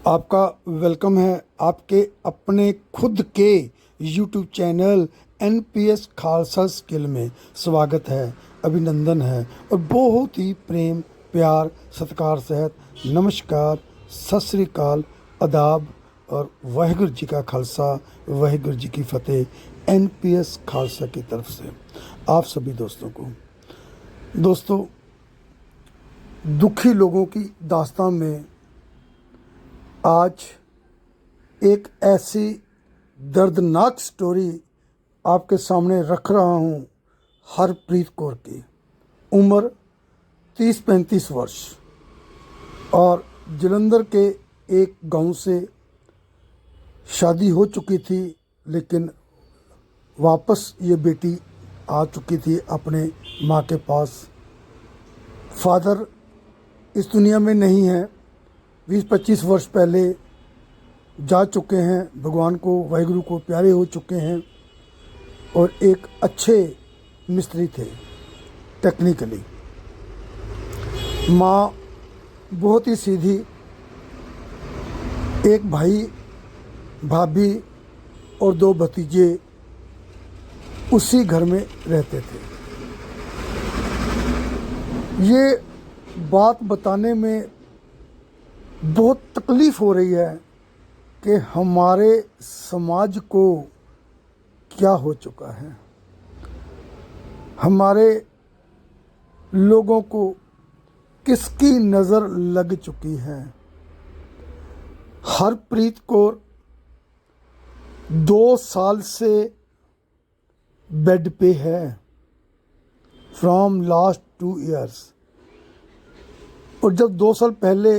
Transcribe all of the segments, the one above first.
आपका वेलकम है आपके अपने खुद के YouTube channel NPS Khalsa skill में। स्वागत है, अभिनंदन है और बहुत ही प्रेम प्यार सत्कार सहित नमस्कार, सत श्री अकाल, आदाब और वाहिगुरू जी का खालसा वाहिगुरू जी की फतेह। NPS खालसा की तरफ से आप सभी दोस्तों को। दोस्तों, दुखी लोगों की दास्तान में आज एक ऐसी दर्दनाक स्टोरी आपके सामने रख रहा हूँ। हरप्रीत कौर की उम्र 30-35 वर्ष और जलंधर के एक गांव से शादी हो चुकी थी, लेकिन वापस ये बेटी आ चुकी थी अपने माँ के पास। फादर इस दुनिया में नहीं है, 20-25 वर्ष पहले जा चुके हैं, भगवान को वाहिगुरु को प्यारे हो चुके हैं और एक अच्छे मिस्त्री थे टेक्निकली। माँ बहुत ही सीधी, एक भाई भाभी और 2 भतीजे उसी घर में रहते थे। ये बात बताने में बहुत तकलीफ़ हो रही है कि हमारे समाज को क्या हो चुका है, हमारे लोगों को किसकी नज़र लग चुकी है। हरप्रीत कौर 2 साल से बेड पे है, फ्रॉम लास्ट 2 इयर्स। और जब 2 साल पहले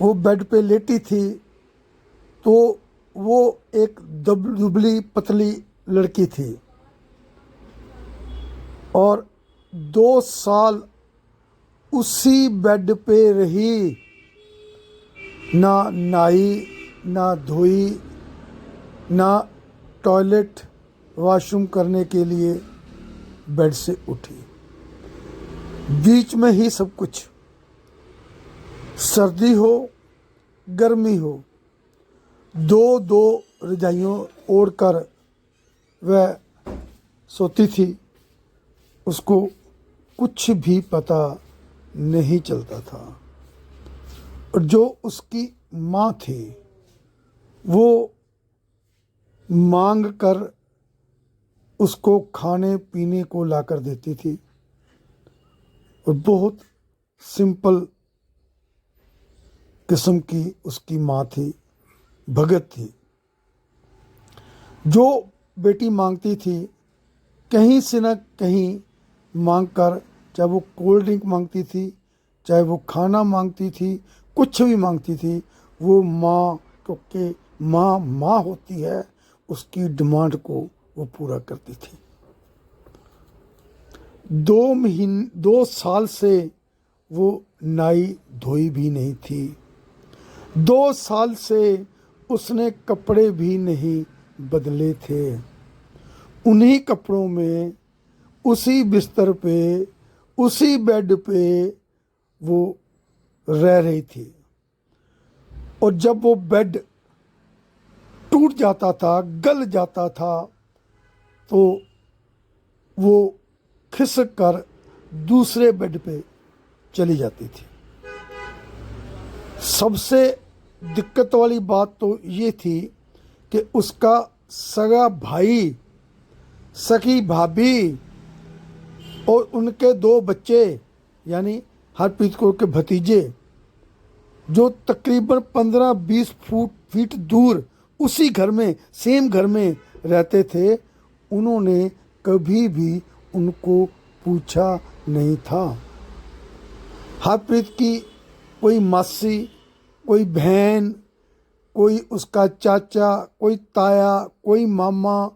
वो बेड पे लेटी थी तो वो एक दुबली पतली लड़की थी और 2 साल उसी बेड पे रही, ना नहाई ना धोई, ना टॉयलेट वॉशरूम करने के लिए बेड से उठी। बीच में ही सब कुछ, सर्दी हो गर्मी हो, 2-2 रजाइयों ओढ़कर वह सोती थी। उसको कुछ भी पता नहीं चलता था। और जो उसकी माँ थी वो मांग कर उसको खाने पीने को लाकर देती थी और बहुत सिंपल किस्म की उसकी माँ थी, भगत थी। जो बेटी मांगती थी कहीं से न कहीं मांग कर, चाहे वो कोल्ड ड्रिंक मांगती थी, चाहे वो खाना मांगती थी, कुछ भी मांगती थी, वो माँ, क्योंकि माँ माँ होती है, उसकी डिमांड को वो पूरा करती थी। 2 साल से वो नाई धोई भी नहीं थी। 2 साल से उसने कपड़े भी नहीं बदले थे। उन्हीं कपड़ों में, उसी बिस्तर पे, उसी बेड पे वो रह रही थी। और जब वो बेड टूट जाता था, गल जाता था, तो वो खिसक कर दूसरे बेड पे चली जाती थी। सबसे दिक्कत वाली बात तो ये थी कि उसका सगा भाई, सगी भाभी और उनके 2 बच्चे, यानी हरप्रीत कौर के भतीजे, जो तकरीबन 15-20 फीट दूर उसी घर में, सेम घर में रहते थे, उन्होंने कभी भी उनको पूछा नहीं था। हरप्रीत की कोई मासी, कोई बहन, कोई उसका चाचा, कोई ताया, कोई मामा,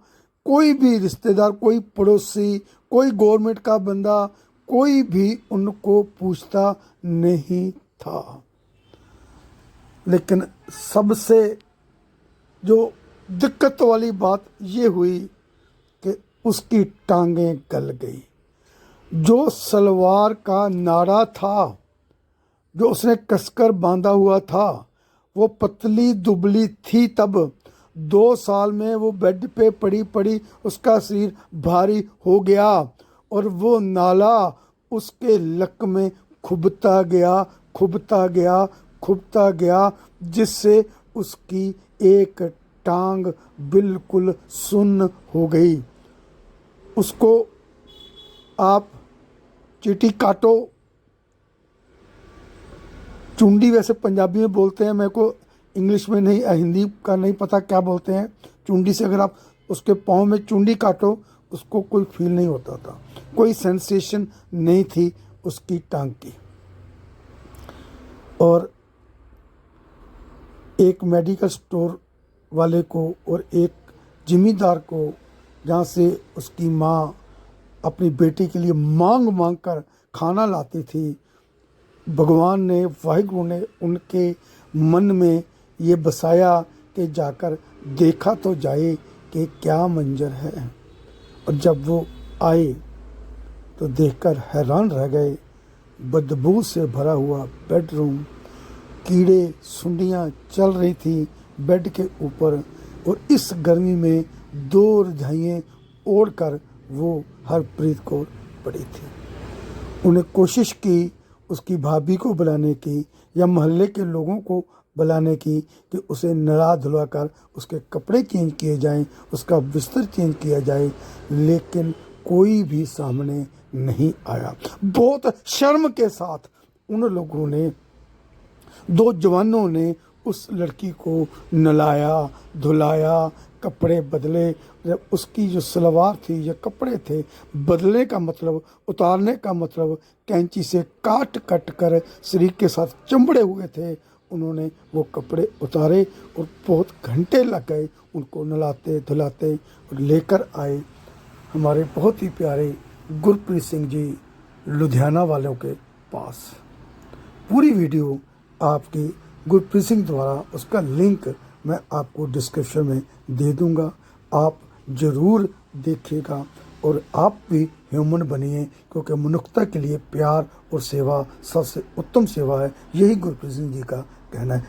कोई भी रिश्तेदार, कोई पड़ोसी, कोई गवर्नमेंट का बंदा, कोई भी उनको पूछता नहीं था। लेकिन सबसे जो दिक्कत वाली बात ये हुई कि उसकी टांगें गल गई। जो सलवार का नाड़ा था, जो उसने कसकर बांधा हुआ था, वो पतली दुबली थी तब। 2 साल में वो बेड पे पड़ी पड़ी उसका शरीर भारी हो गया और वो नाला उसके लक में खुबता गया, खुबता गया, खुबता गया, जिससे उसकी एक टांग बिल्कुल सुन्न हो गई। उसको आप चीटी काटो, चुंडी वैसे पंजाबी में बोलते हैं, मेरे को इंग्लिश में नहीं, हिंदी का नहीं पता क्या बोलते हैं। चुंडी से अगर आप उसके पाँव में चुंडी काटो, उसको कोई फील नहीं होता था, कोई सेंसेशन नहीं थी उसकी टांग की। और एक मेडिकल स्टोर वाले को और एक जिम्मेदार को, जहाँ से उसकी माँ अपनी बेटी के लिए मांग मांग कर खाना लाती थी, भगवान ने, वाहिगुरु ने उनके मन में ये बसाया कि जाकर देखा तो जाए कि क्या मंजर है। और जब वो आए तो देखकर हैरान रह गए। बदबू से भरा हुआ बेडरूम, कीड़े सुंडियाँ चल रही थी बेड के ऊपर, और इस गर्मी में 2 रजाइयाँ ओढ़कर वो हरप्रीत कौर पड़ी थी। उन्हें कोशिश की उसकी भाभी को बुलाने की या मोहल्ले के लोगों को बुलाने की कि उसे नहला धुला कर उसके कपड़े चेंज किए जाएं, उसका बिस्तर चेंज किया जाए, लेकिन कोई भी सामने नहीं आया। बहुत शर्म के साथ उन लोगों ने, 2 जवानों ने उस लड़की को नहलाया धुलाया, कपड़े बदले। जब उसकी जो सलवार थी या कपड़े थे, बदलने का मतलब, उतारने का मतलब, कैंची से काट कट कर शरीर के साथ चमड़े हुए थे, उन्होंने वो कपड़े उतारे और बहुत घंटे लग गए उनको नहलाते धुलाते, और लेकर आए हमारे बहुत ही प्यारे गुरप्रीत सिंह जी लुधियाना वालों के पास। पूरी वीडियो आपकी गुरप्रीत सिंह द्वारा, उसका लिंक मैं आपको डिस्क्रिप्शन में दे दूंगा, आप ज़रूर देखिएगा और आप भी ह्यूमन बनिए, क्योंकि मनुष्यता के लिए प्यार और सेवा सबसे उत्तम सेवा है, यही गुरप्रीत सिंह जी का कहना है।